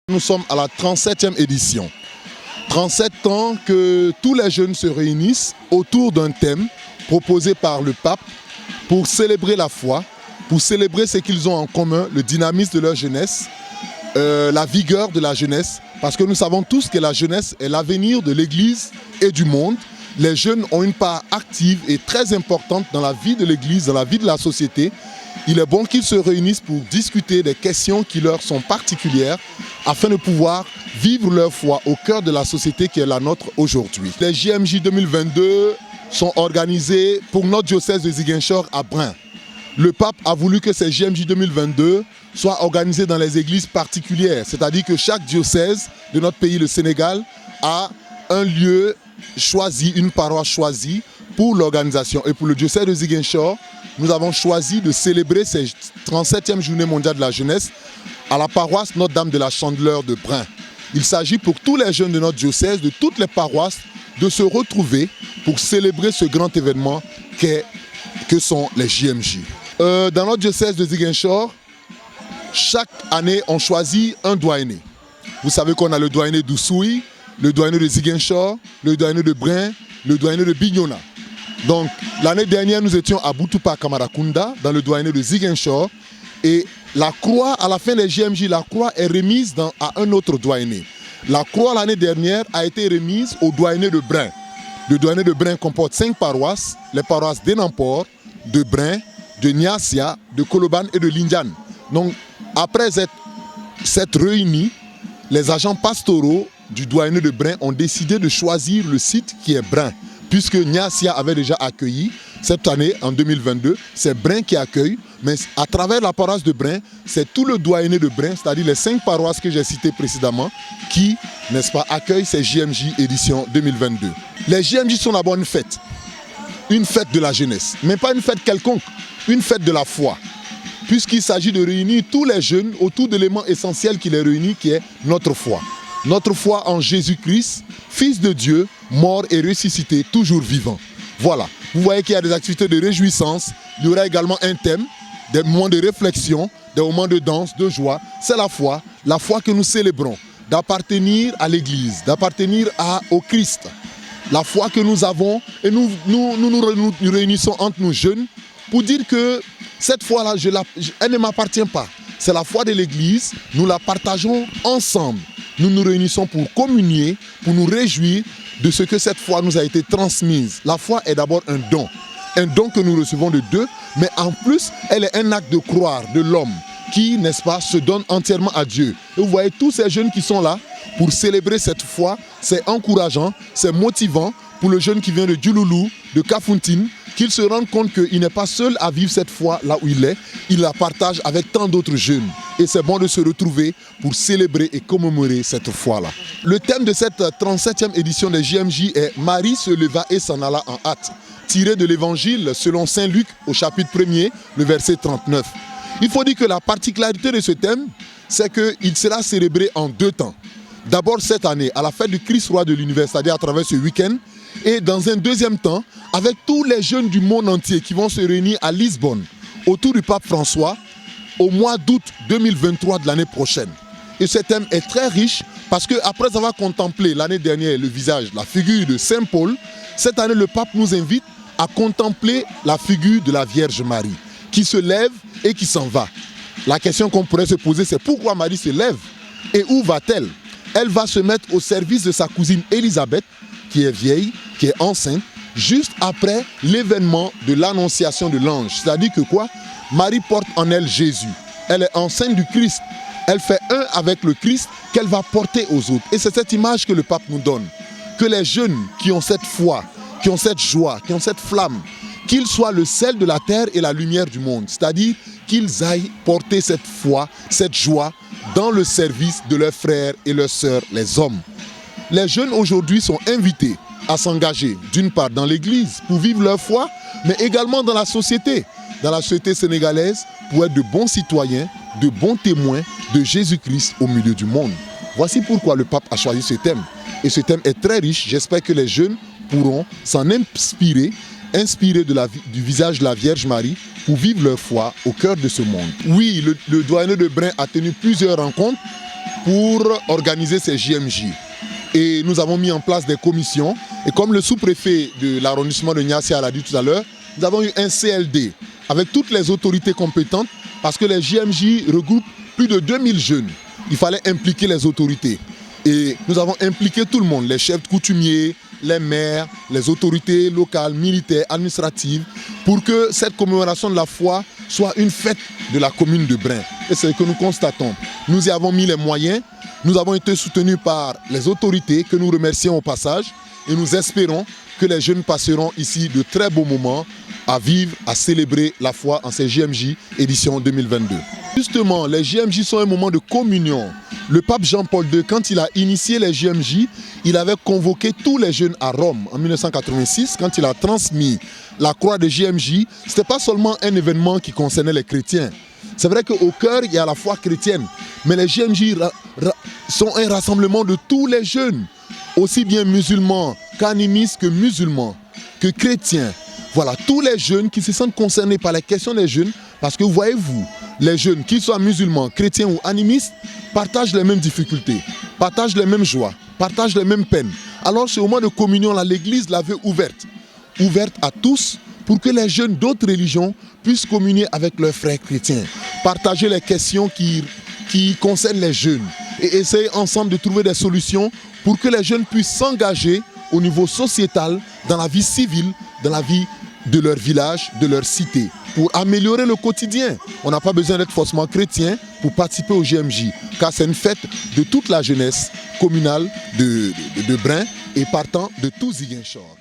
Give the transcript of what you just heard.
Nous sommes à la 37e édition. 37 ans que tous les jeunes se réunissent autour d'un thème proposé par le pape pour célébrer la foi, pour célébrer ce qu'ils ont en commun, le dynamisme de leur jeunesse, la vigueur de la jeunesse, parce que nous savons tous que la jeunesse est l'avenir de l'Église et du monde. Les jeunes ont une part active et très importante dans la vie de l'Église, dans la vie de la société. Il est bon qu'ils se réunissent pour discuter des questions qui leur sont particulières afin de pouvoir vivre leur foi au cœur de la société qui est la nôtre aujourd'hui. Les JMJ 2022 sont organisés pour notre diocèse de Ziguinchor à Brin. Le pape a voulu que ces JMJ 2022 soient organisés dans les églises particulières, c'est-à-dire que chaque diocèse de notre pays, le Sénégal, a un lieu choisi, une paroisse choisie pour l'organisation. Et pour le diocèse de Ziguinchor, nous avons choisi de célébrer cette 37e journée mondiale de la jeunesse à la paroisse Notre-Dame de la Chandeleur de Brin. Il s'agit pour tous les jeunes de notre diocèse, de toutes les paroisses, de se retrouver pour célébrer ce grand événement que sont les JMJ. Dans notre diocèse de Ziguinchor, chaque année, on choisit un doyenné. Vous savez qu'on a le doyenné d'Oussouye, le doyenné de Ziguinchor, le doyenné de Brin, le doyenné de Bignona. Donc, l'année dernière, nous étions à Boutoupa Kamarakunda, dans le doyenné de Ziguinchor. Et la croix, à la fin des JMJ, la croix est remise à un autre doyenné. La croix, l'année dernière, a été remise au doyenné de Brin. Le doyenné de Brin comporte 5 paroisses, les paroisses d'Enampor, de Brin, de Niassia, de Koloban et de Lindiane. Donc, après s'être réunis, les agents pastoraux du doyenné de Brin ont décidé de choisir le site qui est Brin, puisque Niassia avait déjà accueilli. Cette année, en 2022, c'est Brin qui accueille, mais à travers la paroisse de Brin, c'est tout le doyenné de Brin, c'est-à-dire les 5 paroisses que j'ai citées précédemment, qui, n'est-ce pas, accueillent ces JMJ édition 2022. Les JMJ sont d'abord une fête de la jeunesse, mais pas une fête quelconque, une fête de la foi, puisqu'il s'agit de réunir tous les jeunes autour de l'élément essentiel qui les réunit, qui est notre foi. Notre foi en Jésus-Christ, Fils de Dieu, mort et ressuscité, toujours vivant. Voilà, vous voyez qu'il y a des activités de réjouissance, il y aura également un thème, des moments de réflexion, des moments de danse, de joie. C'est la foi que nous célébrons, d'appartenir à l'Église, d'appartenir au Christ. La foi que nous avons et nous réunissons entre nous jeunes pour dire que cette foi-là, elle ne m'appartient pas. C'est la foi de l'Église, nous la partageons ensemble. Nous nous réunissons pour communier, pour nous réjouir de ce que cette foi nous a été transmise. La foi est d'abord un don que nous recevons de Dieu, mais en plus, elle est un acte de croire de l'homme qui, n'est-ce pas, se donne entièrement à Dieu. Et vous voyez tous ces jeunes qui sont là pour célébrer cette foi, c'est encourageant, c'est motivant pour le jeune qui vient de Djouloulou, de Kafountine, qu'il se rende compte qu'il n'est pas seul à vivre cette foi là où il est, il la partage avec tant d'autres jeunes. Et c'est bon de se retrouver pour célébrer et commémorer cette foi-là. Le thème de cette 37e édition des JMJ est « Marie se leva et s'en alla en hâte », tiré de l'évangile selon Saint Luc au chapitre 1er, le verset 39. Il faut dire que la particularité de ce thème, c'est qu'il sera célébré en 2 temps. D'abord cette année, à la fête du Christ roi de l'univers, c'est-à-dire à travers ce week-end, et dans un deuxième temps, avec tous les jeunes du monde entier qui vont se réunir à Lisbonne, autour du pape François, au mois d'août 2023 de l'année prochaine. Et ce thème est très riche parce qu'après avoir contemplé l'année dernière le visage, la figure de Saint Paul, cette année le pape nous invite à contempler la figure de la Vierge Marie, qui se lève et qui s'en va. La question qu'on pourrait se poser, c'est pourquoi Marie se lève et où va-t-elle? Elle va se mettre au service de sa cousine Élisabeth, qui est vieille, qui est enceinte, juste après l'événement de l'annonciation de l'ange. C'est-à-dire que quoi? Marie porte en elle Jésus. Elle est enceinte du Christ. Elle fait un avec le Christ qu'elle va porter aux autres. Et c'est cette image que le pape nous donne. Que les jeunes qui ont cette foi, qui ont cette joie, qui ont cette flamme, qu'ils soient le sel de la terre et la lumière du monde. C'est-à-dire qu'ils aillent porter cette foi, cette joie dans le service de leurs frères et leurs sœurs, les hommes. Les jeunes aujourd'hui sont invités à s'engager, d'une part dans l'église pour vivre leur foi, mais également dans la société sénégalaise pour être de bons citoyens, de bons témoins de Jésus-Christ au milieu du monde. Voici pourquoi le pape a choisi ce thème. Et ce thème est très riche, j'espère que les jeunes pourront s'en inspirer du visage de la Vierge Marie pour vivre leur foi au cœur de ce monde. Oui, le doyenné de Brin a tenu plusieurs rencontres pour organiser ces JMJ. Et nous avons mis en place des commissions. Et comme le sous-préfet de l'arrondissement de Niassia l'a dit tout à l'heure, nous avons eu un CLD avec toutes les autorités compétentes parce que les JMJ regroupent plus de 2000 jeunes. Il fallait impliquer les autorités. Et nous avons impliqué tout le monde, les chefs coutumiers, les maires, les autorités locales, militaires, administratives, pour que cette commémoration de la foi soit une fête de la commune de Brin. Et c'est ce que nous constatons. Nous y avons mis les moyens, nous avons été soutenus par les autorités que nous remercions au passage et nous espérons que les jeunes passeront ici de très beaux moments à vivre, à célébrer la foi en ces JMJ édition 2022. Justement, les JMJ sont un moment de communion. Le pape Jean-Paul II, quand il a initié les JMJ, il avait convoqué tous les jeunes à Rome en 1986, quand il a transmis la croix de JMJ. Ce n'était pas seulement un événement qui concernait les chrétiens. C'est vrai qu'au cœur, il y a la foi chrétienne, mais les JMJ sont un rassemblement de tous les jeunes, aussi bien musulmans qu'animistes, que musulmans, que chrétiens. Voilà, tous les jeunes qui se sentent concernés par les questions des jeunes, parce que voyez-vous, les jeunes, qu'ils soient musulmans, chrétiens ou animistes, partagent les mêmes difficultés, partagent les mêmes joies, partagent les mêmes peines. Alors, ce moment de communion, là, l'Église l'avait ouverte à tous, pour que les jeunes d'autres religions puissent communier avec leurs frères chrétiens, partager les questions qui concernent les jeunes et essayer ensemble de trouver des solutions pour que les jeunes puissent s'engager au niveau sociétal, dans la vie civile, dans la vie de leur village, de leur cité, pour améliorer le quotidien. On n'a pas besoin d'être forcément chrétien pour participer au JMJ, car c'est une fête de toute la jeunesse communale de Brin et partant de tout Ziguinchor.